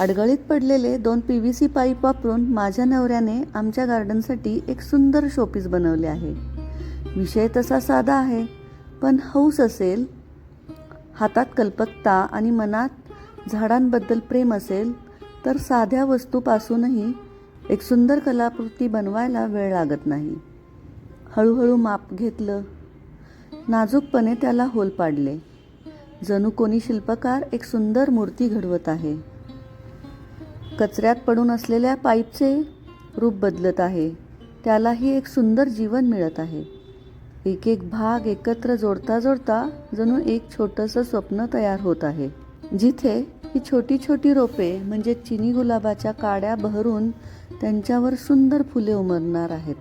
अडगळीत पडलेले 2 PVC pipe वापरून माझ्या नवऱ्याने आमच्या गार्डनसाठी एक सुंदर शोपीस बनवले आहे. विषय तसा साधा आहे, पण हौस असेल, हातात कल्पकता आणि मनात झाडांबद्दल प्रेम असेल तर साध्या वस्तूपासूनही एक सुंदर कलाकृती बनवायला वेळ लागत नाही. हळूहळू माप घेतलं, नाजूकपणे त्याला होल पाडले. जणू कोणी शिल्पकार एक सुंदर मूर्ती घडवत आहे. कचऱ्यात पडून असलेल्या पाईपचे रूप बदलत आहे. त्यालाही एक सुंदर जीवन मिळत आहे. एक एक भाग एकत्र जोडता जोडता जणू एक छोटंसं स्वप्न तयार होत आहे, जिथे ही छोटी छोटी रोपे म्हणजे चिनी गुलाबाच्या काड्या बहरून त्यांच्यावर सुंदर फुले उमलणार आहेत.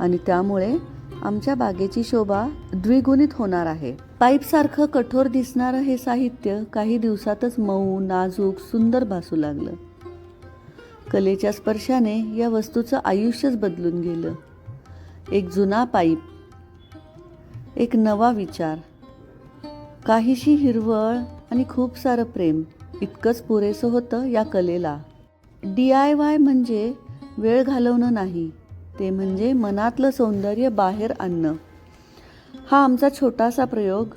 आणि त्यामुळे आमच्या बागेची शोभा द्विगुणित होणार आहे. पाईपसारखं कठोर दिसणारं हे साहित्य काही दिवसातच मऊ, नाजूक, सुंदर भासू लागलं. कलेच्या स्पर्शाने या वस्तूचं आयुष्यच बदलून गेलं. एक जुना पाईप, एक नवा विचार, काहीशी हिरवळ आणि खूप सारं प्रेम, इतकंच पुरेसं होतं या कलेला. DIY म्हणजे वेळ घालवणं नाही, ते म्हणजे मनातलं सौंदर्य बाहेर आणणं. हा आमचा छोटासा प्रयोग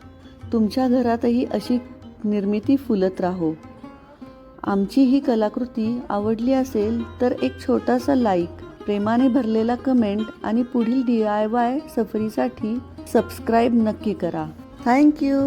तुमच्या घरातही अशी निर्मिती फुलत राहो. आमची ही कलाकृती आवडली असेल तर एक छोटासा लाईक, प्रेमाने भरलेला कमेंट आणि पुढील DIY सफरीसाठी सबस्क्राईब नक्की करा. थँक्यू.